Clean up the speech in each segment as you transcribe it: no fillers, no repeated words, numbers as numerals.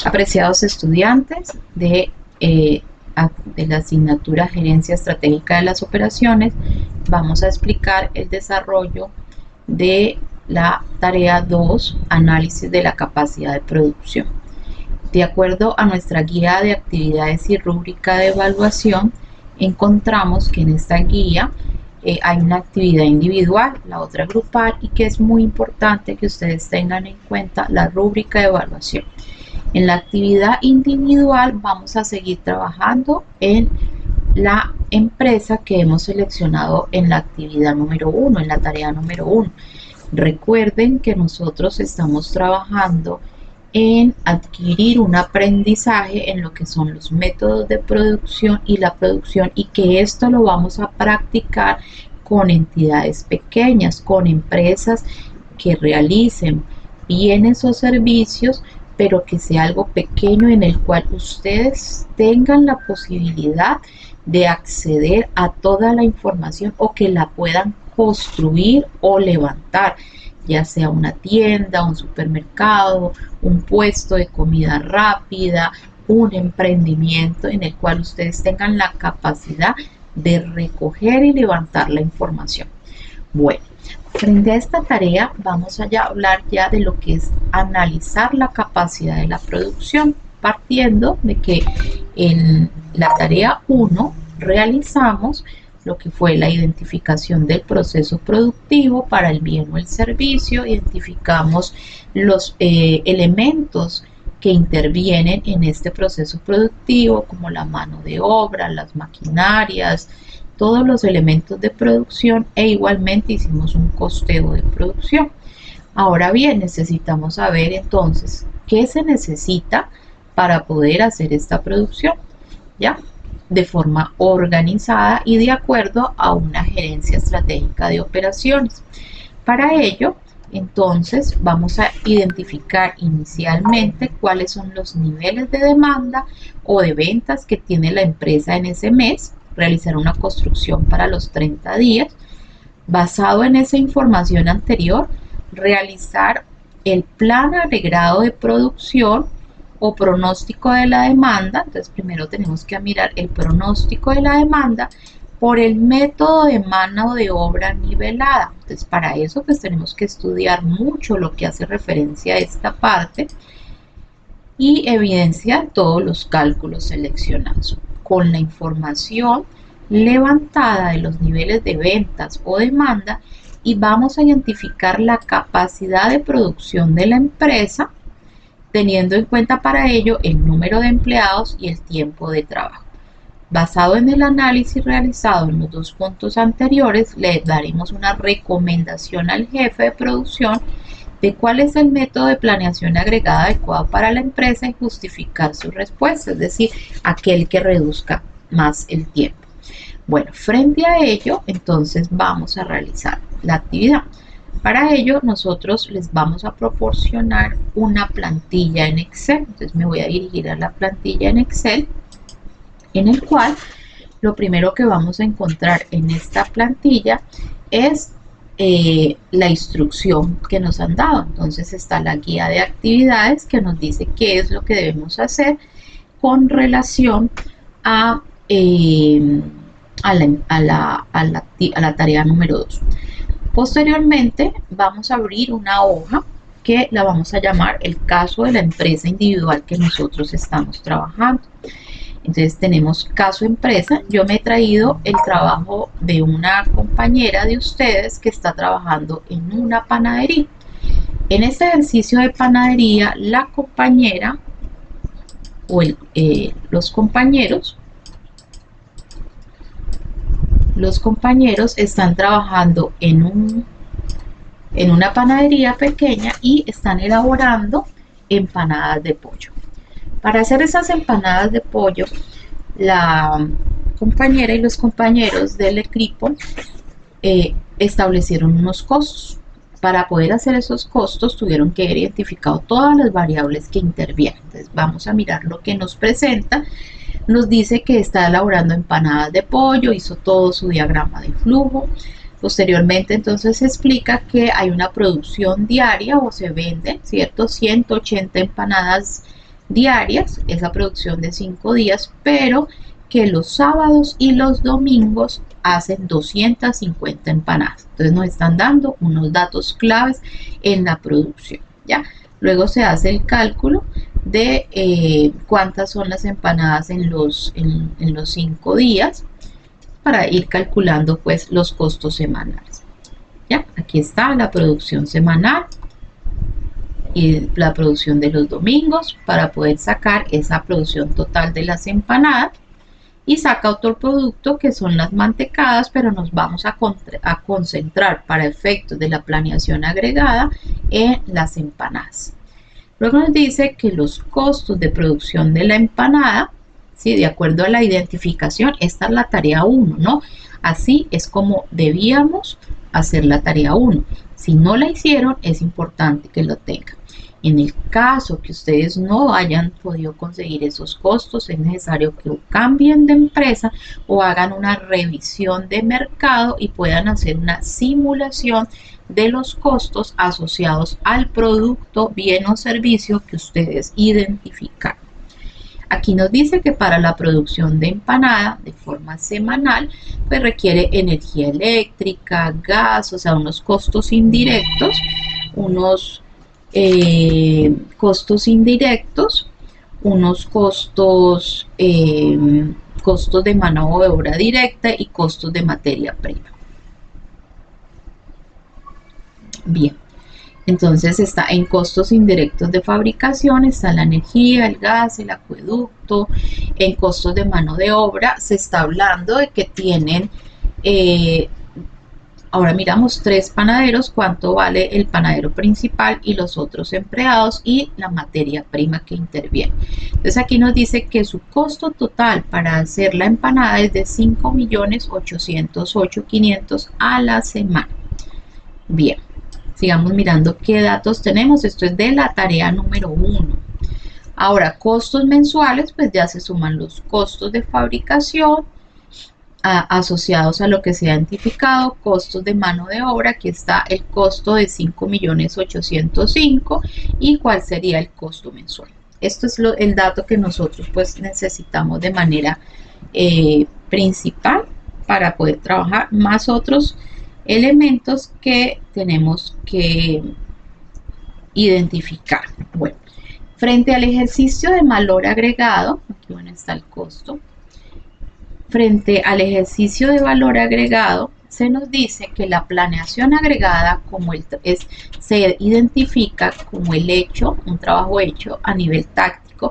Apreciados estudiantes de la asignatura Gerencia Estratégica de las Operaciones, vamos a explicar el desarrollo de la tarea 2, análisis de la capacidad de producción. De acuerdo a nuestra guía de actividades y rúbrica de evaluación, encontramos que en esta guía hay una actividad individual, la otra grupal, y que es muy importante que ustedes tengan en cuenta la rúbrica de evaluación. En la actividad individual vamos a seguir trabajando en la empresa que hemos seleccionado en la actividad número 1, en la tarea número 1. Recuerden que nosotros estamos trabajando en adquirir un aprendizaje en lo que son los métodos de producción y la producción, y que esto lo vamos a practicar con entidades pequeñas, con empresas que realicen bienes o servicios, pero que sea algo pequeño en el cual ustedes tengan la posibilidad de acceder a toda la información o que la puedan construir o levantar, ya sea una tienda, un supermercado, un puesto de comida rápida, un emprendimiento en el cual ustedes tengan la capacidad de recoger y levantar la información. Bueno, frente a esta tarea vamos a hablar ya de lo que es analizar la capacidad de la producción, partiendo de que en la tarea 1 realizamos lo que fue la identificación del proceso productivo para el bien o el servicio. Identificamos los elementos que intervienen en este proceso productivo, como la mano de obra, las maquinarias, todos los elementos de producción, e igualmente hicimos un costeo de producción. Ahora bien, necesitamos saber entonces qué se necesita para poder hacer esta producción, ¿ya? De forma organizada y de acuerdo a una gerencia estratégica de operaciones. Para ello, entonces, vamos a identificar inicialmente cuáles son los niveles de demanda o de ventas que tiene la empresa en ese mes, realizar una construcción para los 30 días. Basado en esa información anterior, realizar el plan agregado de producción o pronóstico de la demanda. Entonces primero tenemos que mirar el pronóstico de la demanda por el método de mano de obra nivelada. Entonces para eso pues tenemos que estudiar mucho lo que hace referencia a esta parte y evidenciar todos los cálculos seleccionados. Con la información levantada de los niveles de ventas o demanda, y vamos a identificar la capacidad de producción de la empresa, teniendo en cuenta para ello el número de empleados y el tiempo de trabajo. Basado en el análisis realizado en los dos puntos anteriores, le daremos una recomendación al jefe de producción de cuál es el método de planeación agregada adecuado para la empresa y justificar su respuesta, es decir, aquel que reduzca más el tiempo. Bueno, frente a ello, entonces vamos a realizar la actividad. Para ello, nosotros les vamos a proporcionar una plantilla en Excel. Entonces me voy a dirigir a la plantilla en Excel, en el cual lo primero que vamos a encontrar en esta plantilla es la instrucción que nos han dado. Entonces está la guía de actividades que nos dice qué es lo que debemos hacer con relación a la tarea número 2. Posteriormente vamos a abrir una hoja que la vamos a llamar el caso de la empresa individual que nosotros estamos trabajando. Entonces tenemos caso empresa. Yo me he traído el trabajo de una compañera de ustedes que está trabajando en una panadería. En este ejercicio de panadería, la compañera o los compañeros están trabajando en una panadería pequeña y están elaborando empanadas de pollo. Para hacer esas empanadas de pollo, la compañera y los compañeros del equipo establecieron unos costos. Para poder hacer esos costos tuvieron que haber identificado todas las variables que intervienen. Entonces vamos a mirar lo que nos presenta. Nos dice que está elaborando empanadas de pollo, hizo todo su diagrama de flujo. Posteriormente entonces se explica que hay una producción diaria o se venden, ¿cierto? 180 empanadas diarias, esa producción de 5 días, pero que los sábados y los domingos hacen 250 empanadas. Entonces nos están dando unos datos claves en la producción, ¿ya? Luego se hace el cálculo de cuántas son las empanadas en los 5 días para ir calculando pues los costos semanales. ¿Ya? Aquí está la producción semanal y la producción de los domingos para poder sacar esa producción total de las empanadas, y saca otro producto que son las mantecadas, pero nos vamos a concentrar para efectos de la planeación agregada en las empanadas. Luego nos dice que los costos de producción de la empanada, ¿sí? De acuerdo a la identificación, esta es la tarea 1, ¿no? Así es como debíamos hacer la tarea 1. Si no la hicieron, es importante que lo tengan. En el caso que ustedes no hayan podido conseguir esos costos, es necesario que cambien de empresa o hagan una revisión de mercado y puedan hacer una simulación de los costos asociados al producto, bien o servicio que ustedes identifican. Aquí nos dice que para la producción de empanada de forma semanal, pues requiere energía eléctrica, gas, o sea, unos costos indirectos, unos costos indirectos, unos costos, costos de mano de obra directa y costos de materia prima. Bien, entonces está en costos indirectos de fabricación, está la energía, el gas, el acueducto. En costos de mano de obra se está hablando de que tienen, ahora miramos 3 panaderos, cuánto vale el panadero principal y los otros empleados y la materia prima que interviene. Entonces aquí nos dice que su costo total para hacer la empanada es de 5.808.500 a la semana. Bien, sigamos mirando qué datos tenemos. Esto es de la tarea número 1. Ahora, costos mensuales, pues ya se suman los costos de fabricación asociados a lo que se ha identificado, costos de mano de obra. Aquí está el costo de 5.805.000 y cuál sería el costo mensual. Esto es el dato que nosotros pues necesitamos de manera principal para poder trabajar, más otros elementos que tenemos que identificar. Bueno, frente al ejercicio de valor agregado, aquí bueno, está el costo. Frente al ejercicio de valor agregado, se nos dice que la planeación agregada se identifica como el hecho, un trabajo hecho a nivel táctico,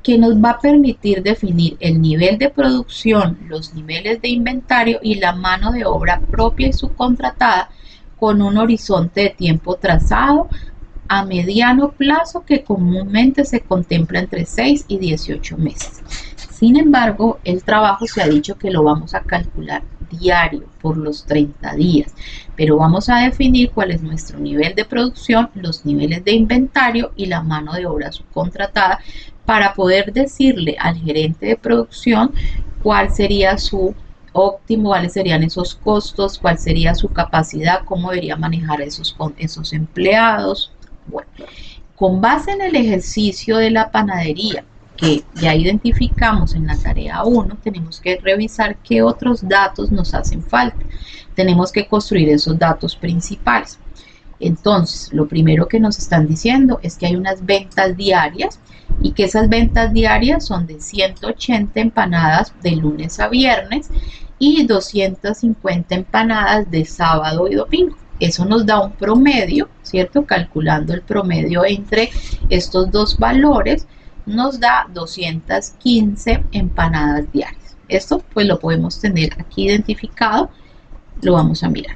que nos va a permitir definir el nivel de producción, los niveles de inventario y la mano de obra propia y subcontratada con un horizonte de tiempo trazado a mediano plazo que comúnmente se contempla entre 6 y 18 meses. Sin embargo, el trabajo se ha dicho que lo vamos a calcular diario por los 30 días, pero vamos a definir cuál es nuestro nivel de producción, los niveles de inventario y la mano de obra subcontratada para poder decirle al gerente de producción cuál sería su óptimo, cuáles serían esos costos, cuál sería su capacidad, cómo debería manejar esos empleados. Bueno, con base en el ejercicio de la panadería que ya identificamos en la tarea 1, tenemos que revisar qué otros datos nos hacen falta. Tenemos que construir esos datos principales. Entonces, lo primero que nos están diciendo es que hay unas ventas diarias y que esas ventas diarias son de 180 empanadas de lunes a viernes y 250 empanadas de sábado y domingo. Eso nos da un promedio, ¿cierto? Calculando el promedio entre estos dos valores, nos da 215 empanadas diarias. Esto pues lo podemos tener aquí identificado, lo vamos a mirar.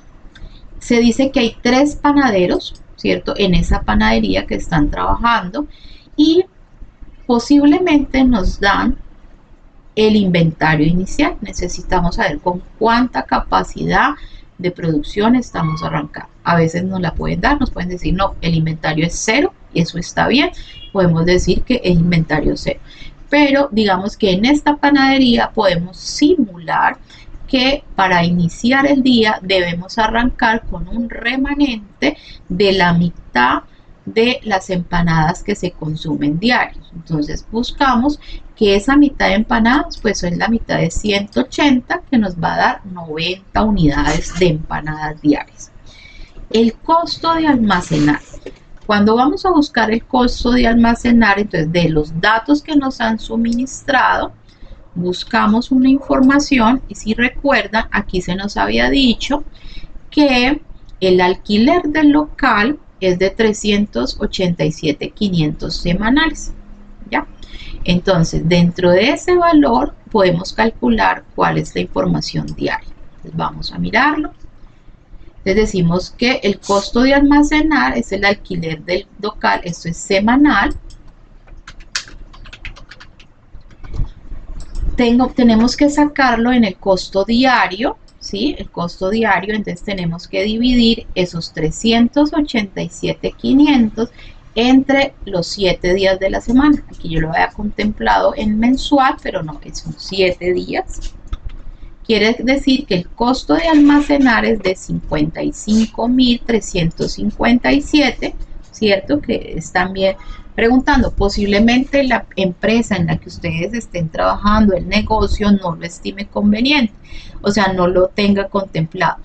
Se dice que hay 3 panaderos, ¿cierto? En esa panadería que están trabajando y posiblemente nos dan el inventario inicial. Necesitamos saber con cuánta capacidad de producción estamos arrancando. A veces nos la pueden dar, nos pueden decir no, el inventario es 0 y eso está bien. Podemos decir que es inventario 0. Pero digamos que en esta panadería podemos simular que para iniciar el día debemos arrancar con un remanente de la mitad de las empanadas que se consumen diarios. Entonces buscamos que esa mitad de empanadas pues es la mitad de 180, que nos va a dar 90 unidades de empanadas diarias. El costo de almacenar. Cuando vamos a buscar el costo de almacenar, entonces de los datos que nos han suministrado, buscamos una información y si recuerdan, aquí se nos había dicho que el alquiler del local es de 387.500 semanales, ¿ya? Entonces, dentro de ese valor podemos calcular cuál es la información diaria. Entonces, vamos a mirarlo. Entonces decimos que el costo de almacenar es el alquiler del local, esto es semanal. Tenemos que sacarlo en el costo diario, ¿sí? El costo diario, entonces tenemos que dividir esos 387.500 entre los 7 días de la semana. Aquí yo lo había contemplado en mensual, pero no, son 7 días. Quiere decir que el costo de almacenar es de 55.357, ¿cierto? Que es también preguntando, posiblemente la empresa en la que ustedes estén trabajando, el negocio, no lo estime conveniente, o sea, no lo tenga contemplado.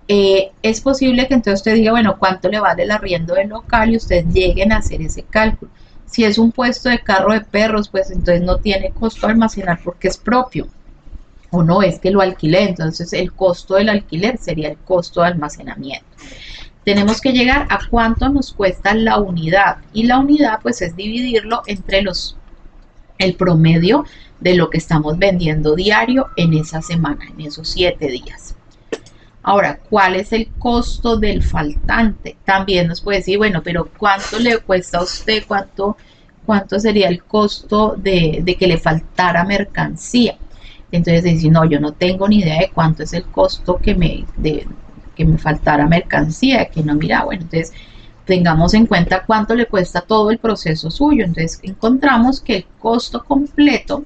Es posible que entonces usted diga, bueno, ¿cuánto le vale el arriendo del local? Y ustedes lleguen a hacer ese cálculo. Si es un puesto de carro de perros, pues entonces no tiene costo almacenar porque es propio. O no es que lo alquilé, entonces el costo del alquiler sería el costo de almacenamiento. Tenemos que llegar a cuánto nos cuesta la unidad, y la unidad pues es dividirlo entre el promedio de lo que estamos vendiendo diario en esa semana, en esos 7 días. Ahora, ¿cuál es el costo del faltante? También nos puede decir, bueno, pero ¿cuánto le cuesta a usted? ¿Cuánto sería el costo de que le faltara mercancía? Entonces dice, no, yo no tengo ni idea de cuánto es el costo que me faltara mercancía, que no, mira, bueno, entonces tengamos en cuenta cuánto le cuesta todo el proceso suyo. Entonces encontramos que el costo completo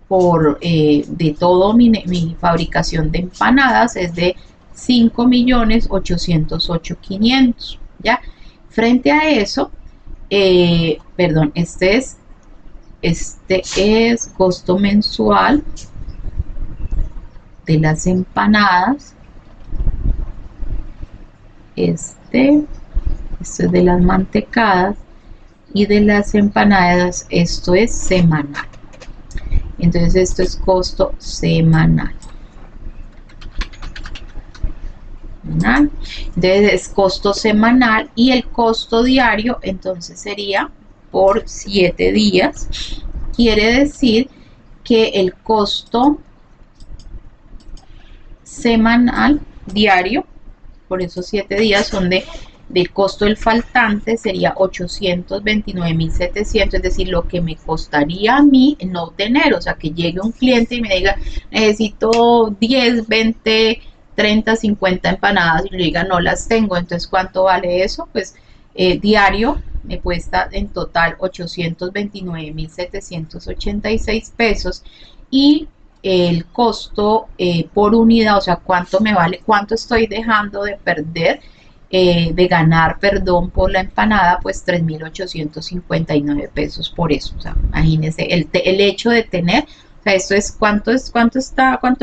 de todo mi fabricación de empanadas es de 5.808.500, ¿ya? Frente a eso, perdón, este es costo mensual de las empanadas. Esto es de las mantecadas, y de las empanadas esto es semanal. Entonces esto es costo semanal. Entonces es costo semanal, y el costo diario entonces sería por 7 días. Quiere decir que el costo semanal diario por esos 7 días son del costo del faltante sería 829.700, es decir, lo que me costaría a mí no tener, o sea, que llegue un cliente y me diga, necesito 10, 20, 30, 50 empanadas, y le diga, no las tengo. Entonces, ¿cuánto vale eso? Pues diario me cuesta en total 829.786 pesos, y el costo por unidad, o sea, cuánto me vale, cuánto estoy dejando de perder, de ganar, perdón, por la empanada, pues 3.859 pesos por eso. O sea, imagínense el hecho de tener, o sea, esto es cuánto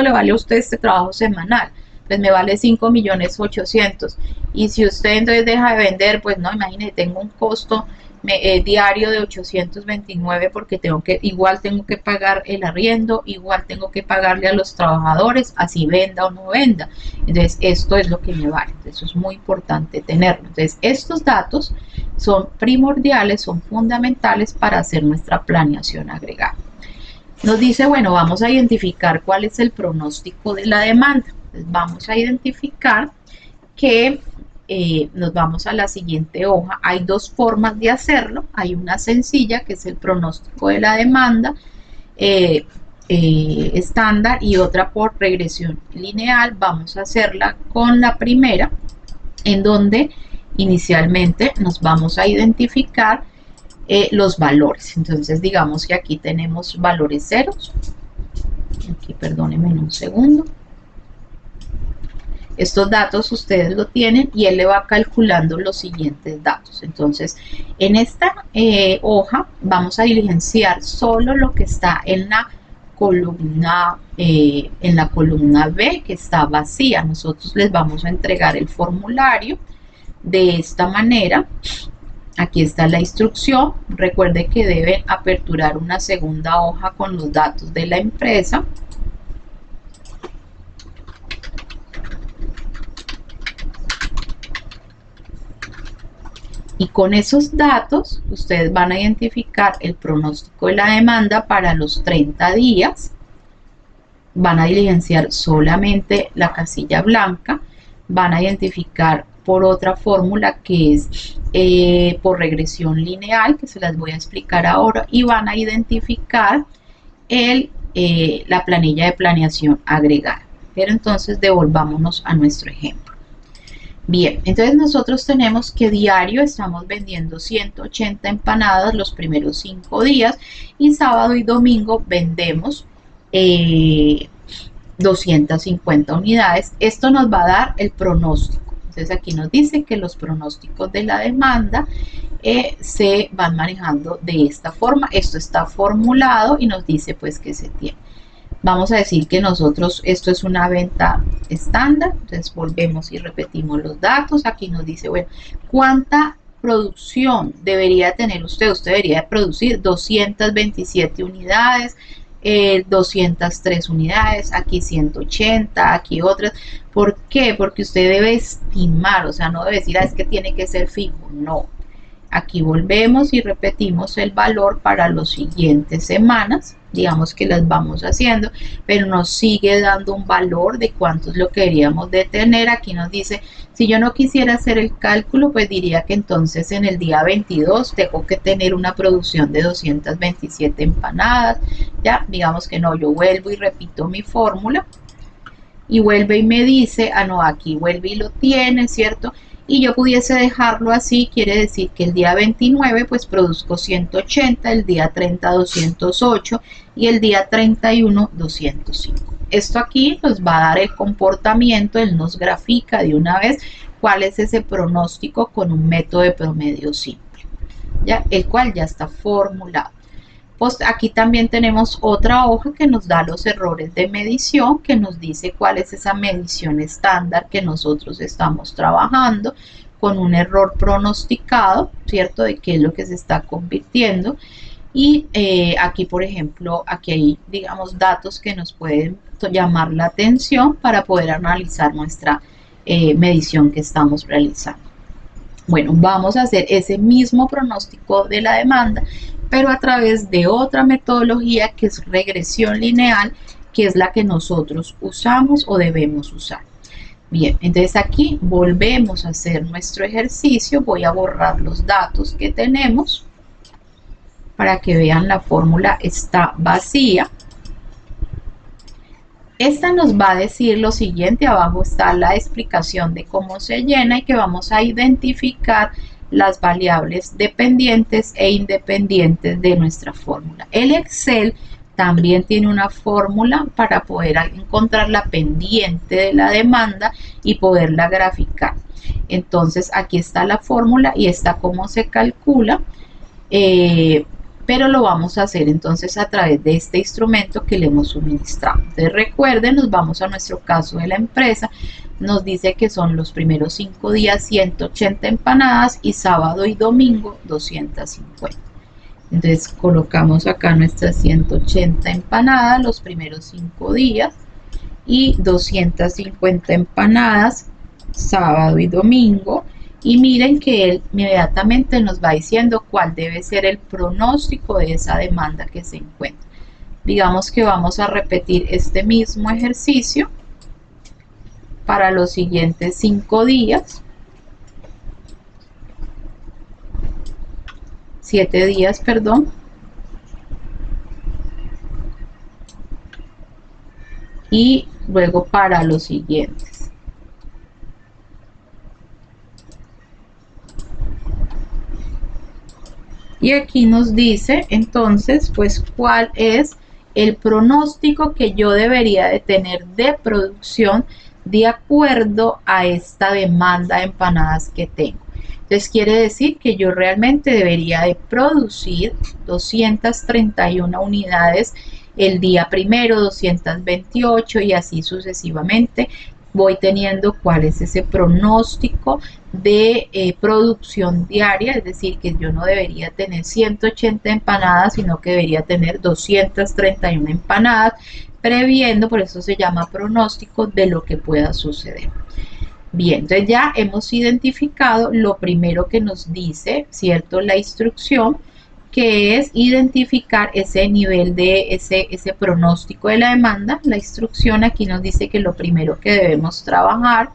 le vale a usted este trabajo semanal. Pues me vale 5.800.000, y si usted entonces deja de vender, pues no, imagínese, tengo un costo diario de 829, porque igual tengo que pagar el arriendo, igual tengo que pagarle a los trabajadores, así venda o no venda. Entonces esto es lo que me vale. Eso es muy importante tenerlo. Entonces estos datos son primordiales, son fundamentales para hacer nuestra planeación agregada. Nos dice, bueno, vamos a identificar cuál es el pronóstico de la demanda. Entonces vamos a identificar que nos vamos a la siguiente hoja. Hay dos formas de hacerlo. Hay una sencilla, que es el pronóstico de la demanda estándar, y otra por regresión lineal. Vamos a hacerla con la primera, en donde inicialmente nos vamos a identificar los valores. Entonces digamos que aquí tenemos valores ceros. Aquí perdónenme un segundo. Estos datos ustedes lo tienen y él le va calculando los siguientes datos. Entonces, en esta hoja vamos a diligenciar solo lo que está en la columna B, que está vacía. Nosotros les vamos a entregar el formulario de esta manera. Aquí está la instrucción. Recuerde que deben aperturar una segunda hoja con los datos de la empresa. Y con esos datos ustedes van a identificar el pronóstico de la demanda para los 30 días. Van a diligenciar solamente la casilla blanca. Van a identificar por otra fórmula que es por regresión lineal, que se las voy a explicar ahora. Y van a identificar la planilla de planeación agregada. Pero entonces devolvámonos a nuestro ejemplo. Bien, entonces nosotros tenemos que diario estamos vendiendo 180 empanadas los primeros 5 días y sábado y domingo vendemos 250 unidades. Esto nos va a dar el pronóstico. Entonces aquí nos dice que los pronósticos de la demanda se van manejando de esta forma. Esto está formulado y nos dice pues que se tiene. Vamos a decir que nosotros, esto es una venta estándar, entonces volvemos y repetimos los datos. Aquí nos dice, bueno, ¿cuánta producción debería tener usted? Usted debería producir 227 unidades, 203 unidades, aquí 180, aquí otras. ¿Por qué? Porque usted debe estimar, o sea, no debe decir, es que tiene que ser fijo, no. Aquí volvemos y repetimos el valor para las siguientes semanas, digamos que las vamos haciendo, pero nos sigue dando un valor de cuánto es lo que deberíamos de tener. Aquí nos dice, si yo no quisiera hacer el cálculo, pues diría que entonces en el día 22 tengo que tener una producción de 227 empanadas, ya, digamos que no, yo vuelvo y repito mi fórmula, y vuelve y me dice, ah no, aquí vuelve y lo tiene, ¿cierto? Y yo pudiese dejarlo así, quiere decir que el día 29 pues produzco 180, el día 30 208 y el día 31 205. Esto aquí nos va a dar el comportamiento, él nos grafica de una vez cuál es ese pronóstico con un método de promedio simple, ¿ya? El cual ya está formulado. Pues aquí también tenemos otra hoja que nos da los errores de medición, que nos dice cuál es esa medición estándar que nosotros estamos trabajando con un error pronosticado, ¿cierto? De qué es lo que se está convirtiendo. Y aquí, por ejemplo, aquí hay, digamos, datos que nos pueden llamar la atención para poder analizar nuestra medición que estamos realizando. Bueno, vamos a hacer ese mismo pronóstico de la demanda, pero a través de otra metodología que es regresión lineal, que es la que nosotros usamos o debemos usar. Bien, entonces aquí volvemos a hacer nuestro ejercicio. Voy a borrar los datos que tenemos para que vean la fórmula está vacía. Esta nos va a decir lo siguiente, abajo está la explicación de cómo se llena y que vamos a identificar las variables dependientes e independientes de nuestra fórmula. El Excel también tiene una fórmula para poder encontrar la pendiente de la demanda y poderla graficar. Entonces aquí está la fórmula y está cómo se calcula, pero lo vamos a hacer entonces a través de este instrumento que le hemos suministrado. Entonces recuerden, nos vamos a nuestro caso de la empresa. Nos dice que son los primeros 5 días 180 empanadas y sábado y domingo 250. Entonces colocamos acá nuestras 180 empanadas los primeros 5 días y 250 empanadas sábado y domingo. Y miren que él inmediatamente nos va diciendo cuál debe ser el pronóstico de esa demanda que se encuentra. Digamos que vamos a repetir este mismo ejercicio para los siguientes 5 días, 7 días, perdón. Y luego para los siguientes. Y aquí nos dice entonces pues cuál es el pronóstico que yo debería de tener de producción de acuerdo a esta demanda de empanadas que tengo. Entonces quiere decir que yo realmente debería de producir 231 unidades el día primero, 228 y así sucesivamente. Voy teniendo cuál es ese pronóstico de producción diaria, es decir, que yo no debería tener 180 empanadas, sino que debería tener 231 empanadas, previendo, por eso se llama pronóstico de lo que pueda suceder. Bien, entonces ya hemos identificado lo primero que nos dice, ¿cierto? La instrucción, que es identificar ese nivel de ese pronóstico de la demanda. La instrucción aquí nos dice que lo primero que debemos trabajar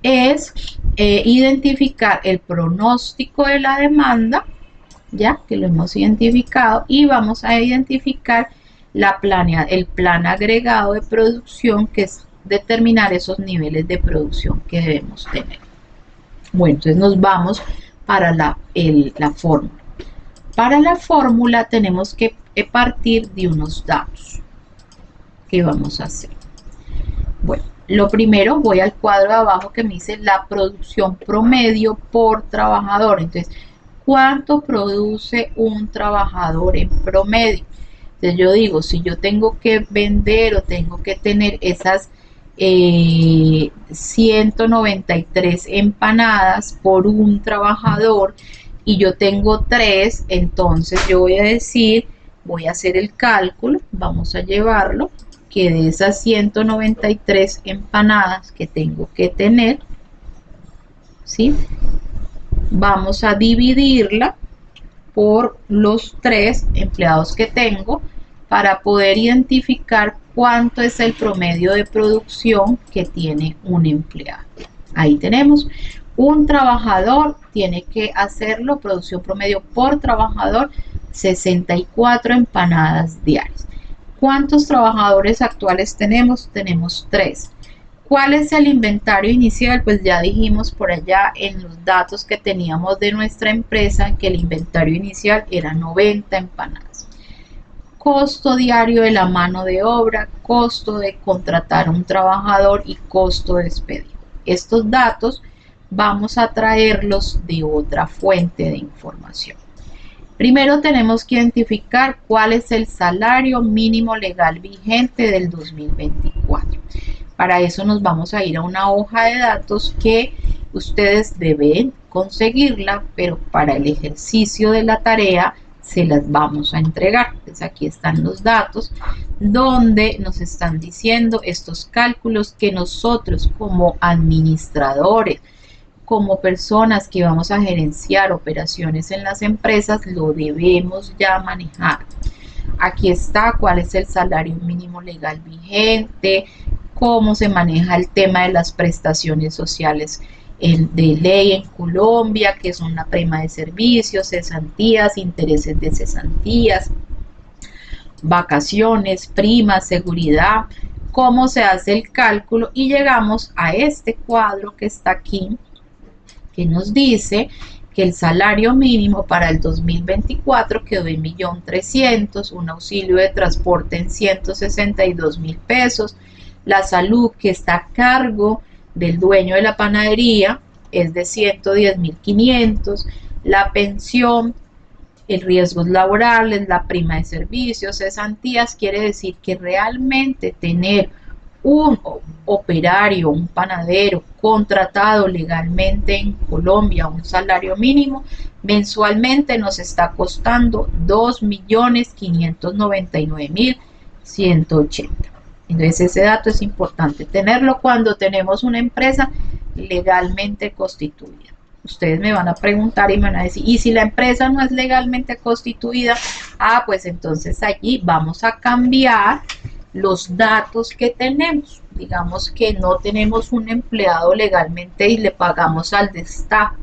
es identificar el pronóstico de la demanda, ya que lo hemos identificado, y vamos a identificar el plan agregado de producción, que es determinar esos niveles de producción que debemos tener. Bueno, entonces nos vamos para la fórmula. Para la fórmula tenemos que partir de unos datos que vamos a hacer. Bueno, lo primero, voy al cuadro de abajo que me dice la producción promedio por trabajador. Entonces, ¿cuánto produce un trabajador en promedio? Entonces yo digo, si yo tengo que vender o tengo que tener esas 193 empanadas por un trabajador y yo tengo 3, entonces yo voy a decir, voy a hacer el cálculo, vamos a llevarlo, que de esas 193 empanadas que tengo que tener, ¿sí? Vamos a dividirla por los 3 empleados que tengo para poder identificar cuánto es el promedio de producción que tiene un empleado. Ahí tenemos, un trabajador tiene que hacerlo, producción promedio por trabajador, 64 empanadas diarias. ¿Cuántos trabajadores actuales tenemos? Tenemos 3. ¿Cuál es el inventario inicial? Pues ya dijimos por allá en los datos que teníamos de nuestra empresa que el inventario inicial era 90 empanadas. Costo diario de la mano de obra, costo de contratar a un trabajador y costo de despedir. Estos datos vamos a traerlos de otra fuente de información. Primero tenemos que identificar cuál es el salario mínimo legal vigente del 2024. Para eso nos vamos a ir a una hoja de datos que ustedes deben conseguirla, pero para el ejercicio de la tarea se las vamos a entregar. Entonces aquí están los datos donde nos están diciendo estos cálculos que nosotros como administradores, como personas que vamos a gerenciar operaciones en las empresas, lo debemos ya manejar. Aquí está cuál es el salario mínimo legal vigente, cómo se maneja el tema de las prestaciones sociales de ley en Colombia, que son la prima de servicios, cesantías, intereses de cesantías, vacaciones, primas, seguridad, cómo se hace el cálculo, y llegamos a este cuadro que está aquí, que nos dice que el salario mínimo para el 2024 quedó en 1.300.000, un auxilio de transporte en 162.000 pesos, la salud que está a cargo del dueño de la panadería es de 110.500, la pensión, el riesgos laborales, la prima de servicios, cesantías. Quiere decir que realmente tener un operario, un panadero contratado legalmente en Colombia, un salario mínimo, mensualmente nos está costando 2.599.180. Entonces ese dato es importante tenerlo cuando tenemos una empresa legalmente constituida. Ustedes me van a preguntar y me van a decir, ¿y si la empresa no es legalmente constituida? Ah, pues entonces allí vamos a cambiar los datos que tenemos. Digamos que no tenemos un empleado legalmente y le pagamos al destajo.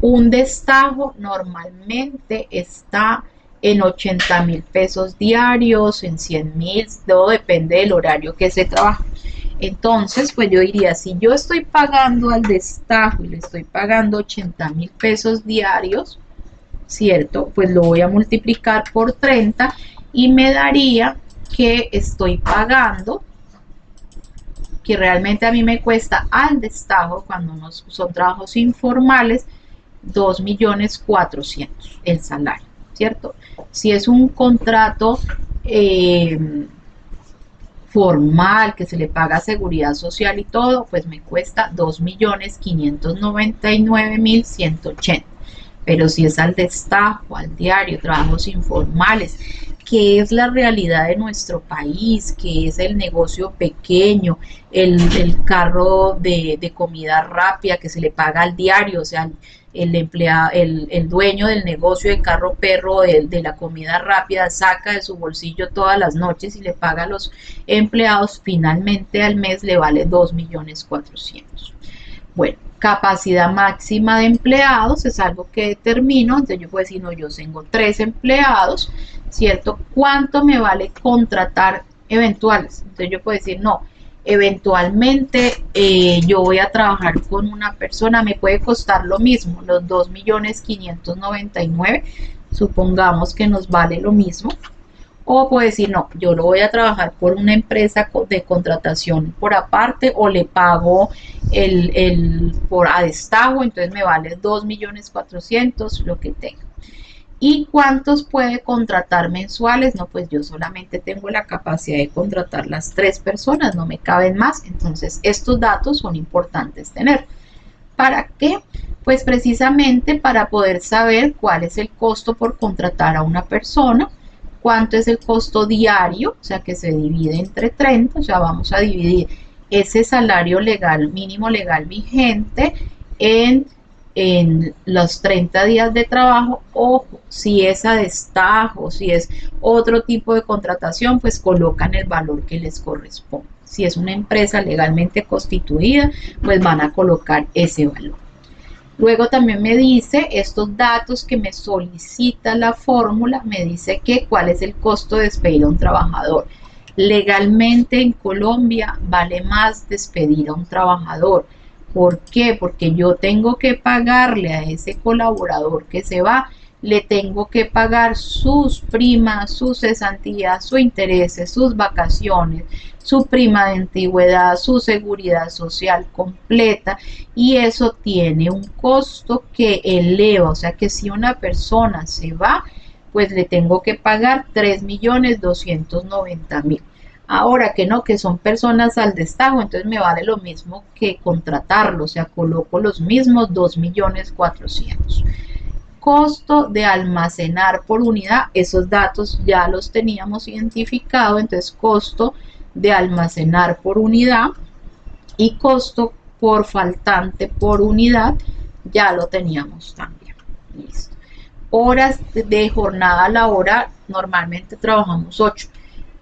Un destajo normalmente está en 80.000 pesos diarios, en 100.000, todo depende del horario que se trabaja. Entonces, pues yo diría, si yo estoy pagando al destajo y le estoy pagando 80.000 pesos diarios, ¿cierto? Pues lo voy a multiplicar por 30 y me daría que estoy pagando que realmente a mí me cuesta al destajo, cuando no son trabajos informales, 2.400.000 el salario, ¿cierto? Si es un contrato formal, que se le paga seguridad social y todo, pues me cuesta 2.599.180. Pero si es al destajo, al diario, trabajos informales, que es la realidad de nuestro país, que es el negocio pequeño, el carro de comida rápida que se le paga al diario, o sea, el dueño del negocio de carro perro de la comida rápida saca de su bolsillo todas las noches y le paga a los empleados, finalmente al mes le vale 2.400.000. Bueno, capacidad máxima de empleados es algo que determino, entonces yo puedo decir, no, yo tengo 3 empleados, ¿cierto? ¿Cuánto me vale contratar eventuales? Entonces yo puedo decir, no, eventualmente yo voy a trabajar con una persona, me puede costar lo mismo, los 2.599.000, supongamos que nos vale lo mismo. O puede decir, no, yo lo voy a trabajar por una empresa de contratación por aparte, o le pago por a destajo, entonces me vale 2.400.000, lo que tenga. ¿Y cuántos puede contratar mensuales? No, pues yo solamente tengo la capacidad de contratar las 3 personas, no me caben más. Entonces estos datos son importantes tener. ¿Para qué? Pues precisamente para poder saber cuál es el costo por contratar a una persona, cuánto es el costo diario, o sea que se divide entre 30, o sea vamos a dividir ese salario legal, mínimo legal vigente en los 30 días de trabajo. Ojo, si es a destajo, si es otro tipo de contratación, pues colocan el valor que les corresponde. Si es una empresa legalmente constituida, pues van a colocar ese valor. Luego también me dice estos datos que me solicita la fórmula, me dice que cuál es el costo de despedir a un trabajador. Legalmente en Colombia vale más despedir a un trabajador. ¿Por qué? Porque yo tengo que pagarle a ese colaborador que se va, le tengo que pagar sus primas, sus cesantías, sus intereses, sus vacaciones, su prima de antigüedad, su seguridad social completa, y eso tiene un costo que eleva, o sea que si una persona se va, pues le tengo que pagar 3.290.000. Ahora que no, que son personas al destajo, entonces me vale lo mismo que contratarlo, o sea, coloco los mismos 2.400.000. Costo de almacenar por unidad, esos datos ya los teníamos identificados, entonces costo de almacenar por unidad y costo por faltante por unidad ya lo teníamos también. Listo. Horas de jornada laboral, normalmente trabajamos 8.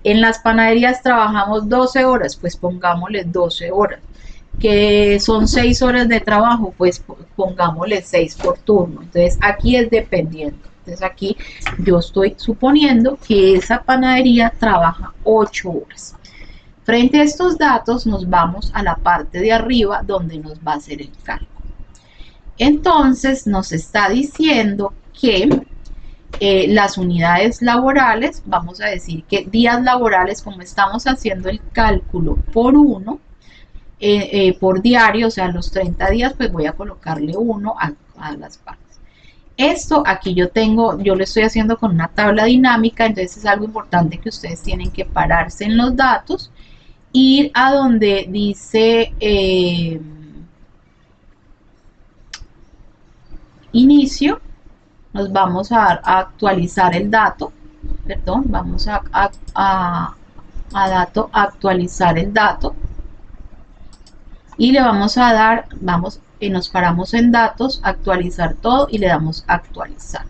En las panaderías trabajamos 12 horas, pues pongámosle 12 horas. Que son 6 horas de trabajo, pues pongámosle 6 por turno. Entonces aquí es dependiendo. Entonces aquí yo estoy suponiendo que esa panadería trabaja 8 horas. Frente a estos datos nos vamos a la parte de arriba donde nos va a hacer el cálculo. Entonces nos está diciendo que las unidades laborales, vamos a decir que días laborales, como estamos haciendo el cálculo por 1, por diario, o sea, los 30 días, pues voy a colocarle 1 a las partes. Esto aquí yo lo estoy haciendo con una tabla dinámica, entonces es algo importante que ustedes tienen que pararse en los datos, ir a donde dice inicio, nos vamos a actualizar el dato, perdón, vamos a dato, actualizar el dato, y le vamos a dar, nos paramos en datos, actualizar todo, y le damos actualizar.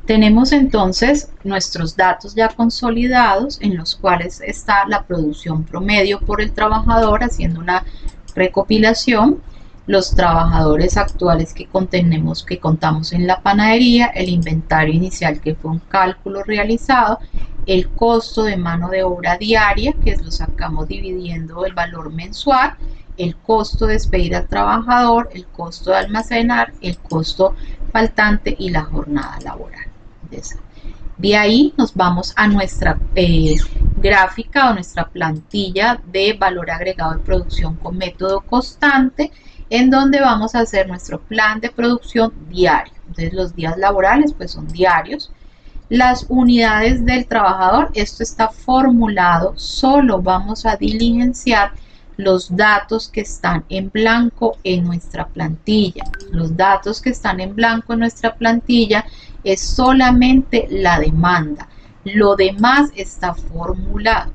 Tenemos entonces nuestros datos ya consolidados, en los cuales está la producción promedio por el trabajador, haciendo una recopilación, los trabajadores actuales que contamos en la panadería, el inventario inicial que fue un cálculo realizado, el costo de mano de obra diaria, que lo sacamos dividiendo el valor mensual, el costo de despedir al trabajador, el costo de almacenar, el costo faltante y la jornada laboral. De ahí nos vamos a nuestra gráfica o nuestra plantilla de valor agregado de producción con método constante, en donde vamos a hacer nuestro plan de producción diario. Entonces los días laborales pues son diarios. Las unidades del trabajador, esto está formulado, solo vamos a diligenciar los datos que están en blanco en nuestra plantilla. Los datos que están en blanco en nuestra plantilla es solamente la demanda. Lo demás está formulado.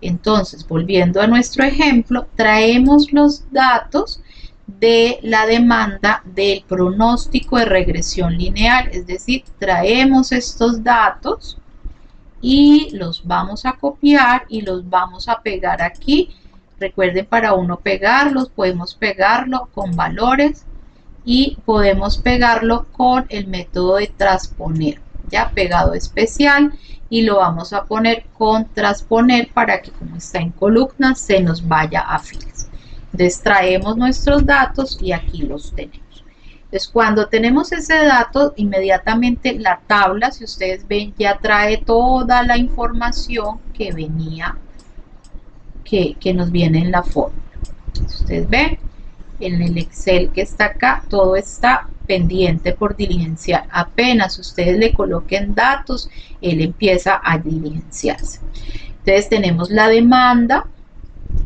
Entonces, volviendo a nuestro ejemplo, traemos los datos de la demanda del pronóstico de regresión lineal, es decir, traemos estos datos y los vamos a copiar y los vamos a pegar aquí. Recuerden, para uno pegarlos, podemos pegarlo con valores y podemos pegarlo con el método de transponer, ya pegado especial, y lo vamos a poner con transponer para que, como está en columnas, se nos vaya a filas. Entonces traemos nuestros datos y aquí los tenemos. Entonces cuando tenemos ese dato, inmediatamente la tabla, si ustedes ven, ya trae toda la información que venía, que nos viene en la fórmula. Si ustedes ven, en el Excel que está acá, todo está pendiente por diligenciar. Apenas ustedes le coloquen datos, él empieza a diligenciarse. Entonces tenemos la demanda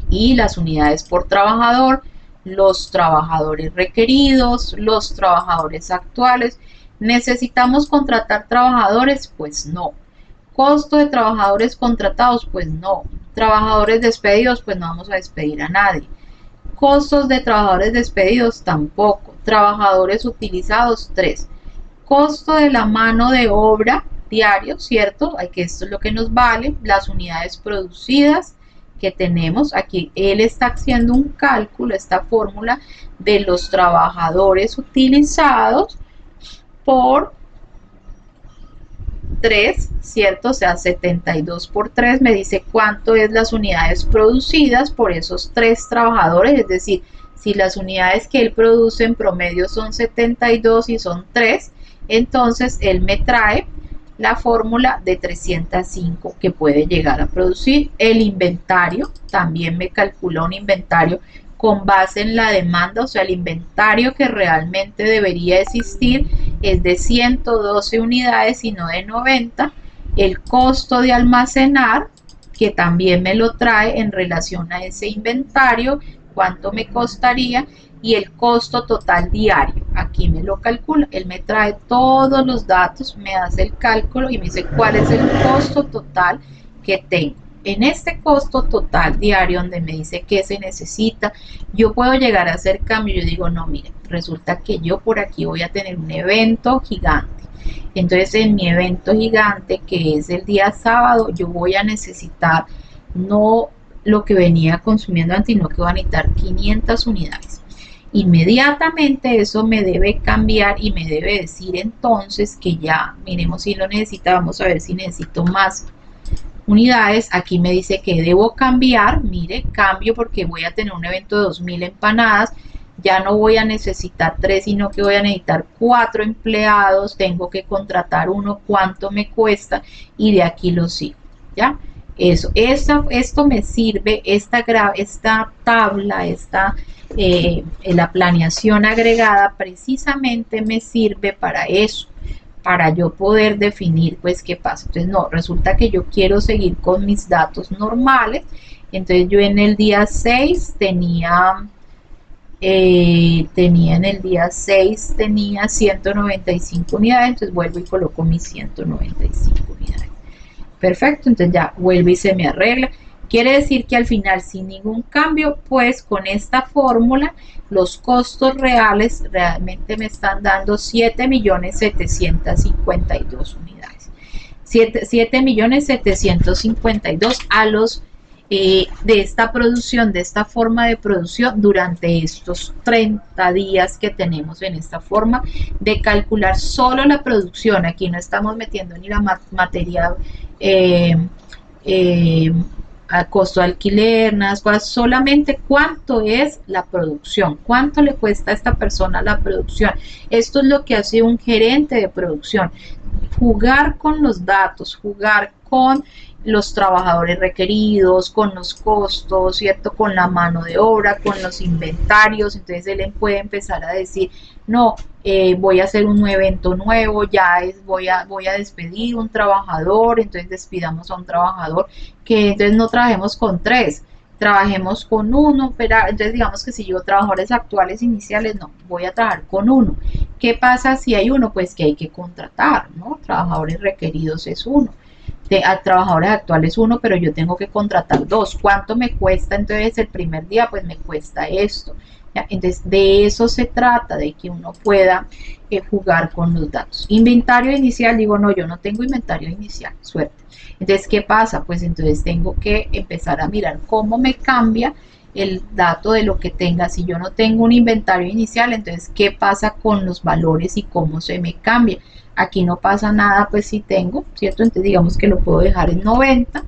y las unidades por trabajador, los trabajadores requeridos, los trabajadores actuales. ¿Necesitamos contratar trabajadores? Pues no. ¿Costo de trabajadores contratados? Pues no. ¿Trabajadores despedidos? Pues no vamos a despedir a nadie. ¿Costos de trabajadores despedidos? Tampoco. ¿Trabajadores utilizados? 3. Costo de la mano de obra diario, ¿cierto? Que esto es lo que nos vale. Las unidades producidas que tenemos aquí, él está haciendo un cálculo, esta fórmula de los trabajadores utilizados por 3, ¿cierto? O sea, 72 por 3 me dice cuánto es las unidades producidas por esos 3 trabajadores, es decir, si las unidades que él produce en promedio son 72 y son 3, entonces él me trae la fórmula de 305 que puede llegar a producir. El inventario, también me calcula un inventario con base en la demanda, o sea, el inventario que realmente debería existir es de 112 unidades y no de 90. El costo de almacenar, que también me lo trae en relación a ese inventario, cuánto me costaría, y el costo total diario, aquí me lo calcula, él me trae todos los datos, me hace el cálculo y me dice cuál es el costo total que tengo. En este costo total diario, donde me dice qué se necesita, yo puedo llegar a hacer cambio. Yo digo, no, mire, resulta que yo por aquí voy a tener un evento gigante. Entonces, en mi evento gigante, que es el día sábado, yo voy a necesitar no lo que venía consumiendo antes, sino que voy a necesitar 500 unidades. Inmediatamente eso me debe cambiar y me debe decir entonces que ya, miremos si lo necesita, vamos a ver si necesito más unidades. Aquí me dice que debo cambiar, mire, cambio porque voy a tener un evento de 2000 empanadas, ya no voy a necesitar 3, sino que voy a necesitar 4 empleados, tengo que contratar uno, cuánto me cuesta, y de aquí lo sigo, ¿ya? Esto me sirve, esta tabla, la planeación agregada precisamente me sirve para eso, para yo poder definir pues qué pasa. Entonces no, resulta que yo quiero seguir con mis datos normales. Entonces yo en el día 6 tenía en el día 6 tenía 195 unidades, entonces vuelvo y coloco mis 195 unidades. Perfecto, entonces ya vuelve y se me arregla. Quiere decir que al final, sin ningún cambio, pues con esta fórmula, los costos reales realmente me están dando 7.752.000 unidades. 7.752.000 a los de esta producción, de esta forma de producción durante estos 30 días que tenemos en esta forma de calcular solo la producción. Aquí no estamos metiendo ni la materia a costo de alquiler, nada, solamente cuánto es la producción, cuánto le cuesta a esta persona la producción. Esto es lo que hace un gerente de producción. jugar con los datos, jugar con los trabajadores requeridos, con los costos, ¿cierto? Con la mano de obra, con los inventarios. Entonces él puede empezar a decir, no, voy a hacer un evento nuevo, voy a despedir un trabajador, entonces despidamos a un trabajador, que entonces no trabajemos con 3, trabajemos con 1, pero entonces digamos que si yo trabajadores actuales iniciales, no, voy a trabajar con 1. ¿Qué pasa si hay 1? Pues que hay que contratar, ¿no? Trabajadores requeridos es 1. A trabajadores actuales 1, pero yo tengo que contratar 2. ¿Cuánto me cuesta entonces el primer día? Pues me cuesta esto. ¿Ya? Entonces de eso se trata, de que uno pueda jugar con los datos. Inventario inicial, digo, no, yo no tengo inventario inicial, suerte. Entonces, ¿qué pasa? Pues entonces tengo que empezar a mirar cómo me cambia el dato de lo que tenga. Si yo no tengo un inventario inicial, entonces, ¿qué pasa con los valores y cómo se me cambia? Aquí no pasa nada, pues si tengo, ¿cierto? Entonces digamos que lo puedo dejar en 90,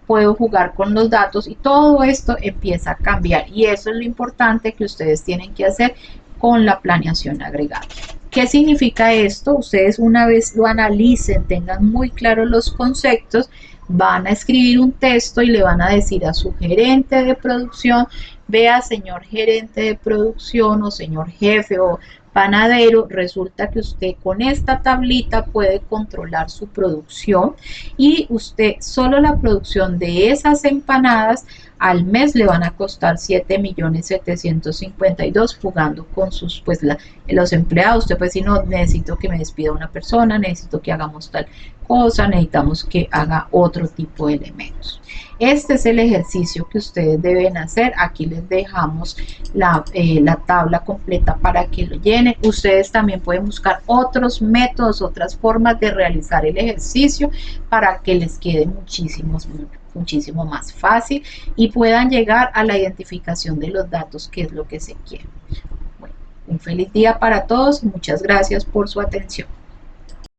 puedo jugar con los datos y todo esto empieza a cambiar. Y eso es lo importante que ustedes tienen que hacer con la planeación agregada. ¿Qué significa esto? Ustedes una vez lo analicen, tengan muy claros los conceptos, van a escribir un texto y le van a decir a su gerente de producción, vea señor gerente de producción o señor jefe o panadero, resulta que usted con esta tablita puede controlar su producción y usted solo la producción de esas empanadas al mes le van a costar 7.752.000 jugando con sus, pues los empleados. Usted pues si no, necesito que me despida una persona, necesito que hagamos tal cosa, necesitamos que haga otro tipo de elementos. Este es el ejercicio que ustedes deben hacer. Aquí les dejamos la tabla completa para que lo llenen. Ustedes también pueden buscar otros métodos, otras formas de realizar el ejercicio para que les quede muchísimo más fácil y puedan llegar a la identificación de los datos, que es lo que se quiere. Bueno, un feliz día para todos. Muchas gracias por su atención.